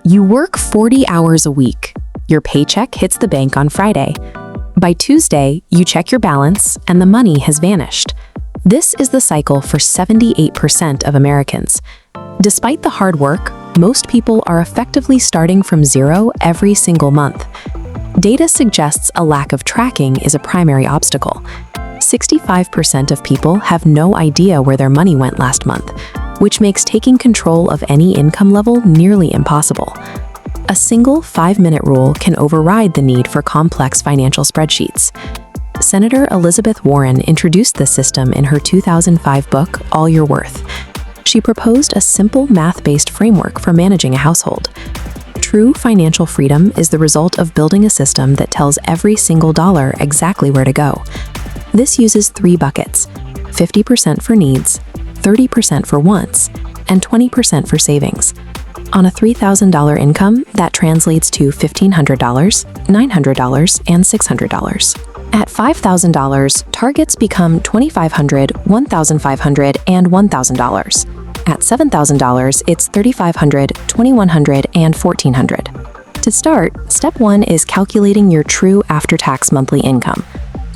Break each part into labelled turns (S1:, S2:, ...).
S1: You work 40 hours a week. Your paycheck hits the bank on Friday. By Tuesday, you check your balance and the money has vanished. This is the cycle for 78% of Americans. Despite the hard work, most people are effectively starting from zero every single month. Data suggests a lack of tracking is a primary obstacle. 65% of people have no idea where their money went last month, which makes taking control of any income level nearly impossible. A single 5-minute rule can override the need for complex financial spreadsheets. Senator Elizabeth Warren introduced this system in her 2005 book, All You're Worth. She proposed a simple math-based framework for managing a household. True financial freedom is the result of building a system that tells every single dollar exactly where to go. This uses 3 buckets: 50% for needs, 30% for wants, and 20% for savings. On a $3,000 income, that translates to $1,500, $900, and $600. At $5,000, targets become $2,500, $1,500, and $1,000. At $7,000, it's $3,500, $2,100, and $1,400. To start, step 1 is calculating your true after-tax monthly income.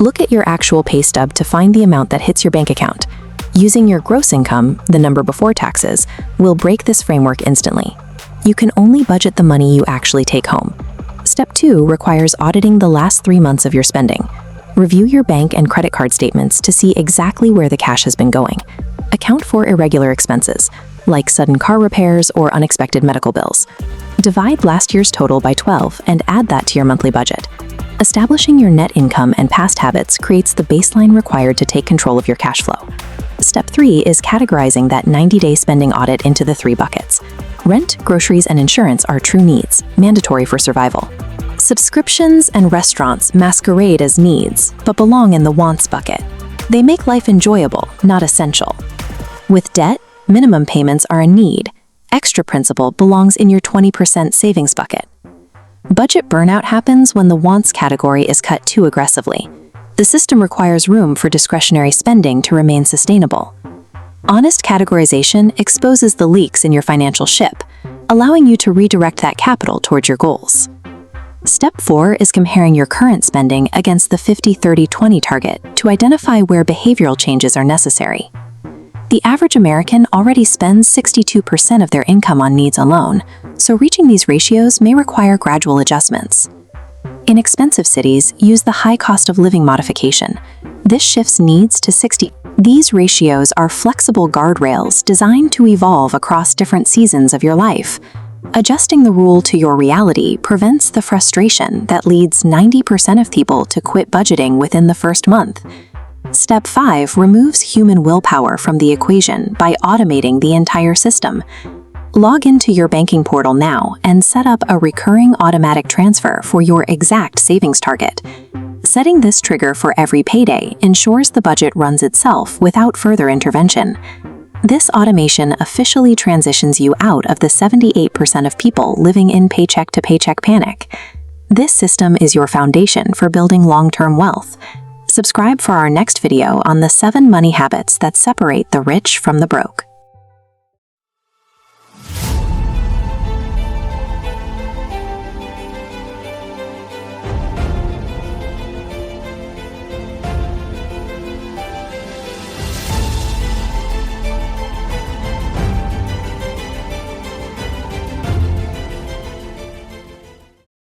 S1: Look at your actual pay stub to find the amount that hits your bank account. Using your gross income, the number before taxes, will break this framework instantly. You can only budget the money you actually take home. Step 2 requires auditing the last 3 months of your spending. Review your bank and credit card statements to see exactly where the cash has been going. Account for irregular expenses, like sudden car repairs or unexpected medical bills. Divide last year's total by 12 and add that to your monthly budget. Establishing your net income and past habits creates the baseline required to take control of your cash flow. Step 3 is categorizing that 90-day spending audit into the 3 buckets. Rent, groceries, and insurance are true needs, mandatory for survival. Subscriptions and restaurants masquerade as needs, but belong in the wants bucket. They make life enjoyable, not essential. With debt, minimum payments are a need. Extra principal belongs in your 20% savings bucket. Budget burnout happens when the wants category is cut too aggressively. The system requires room for discretionary spending to remain sustainable. Honest categorization exposes the leaks in your financial ship, allowing you to redirect that capital towards your goals. Step 4 is comparing your current spending against the 50-30-20 target to identify where behavioral changes are necessary. The average American already spends 62% of their income on needs alone, so reaching these ratios may require gradual adjustments. In expensive cities, use the high cost of living modification. This shifts needs to 60. These ratios are flexible guardrails designed to evolve across different seasons of your life. Adjusting the rule to your reality prevents the frustration that leads 90% of people to quit budgeting within the first month. Step 5 removes human willpower from the equation by automating the entire system. Log into your banking portal now and set up a recurring automatic transfer for your exact savings target. Setting this trigger for every payday ensures the budget runs itself without further intervention. This automation officially transitions you out of the 78% of people living in paycheck-to-paycheck panic. This system is your foundation for building long-term wealth. Subscribe for our next video on the 7 money habits that separate the rich from the broke.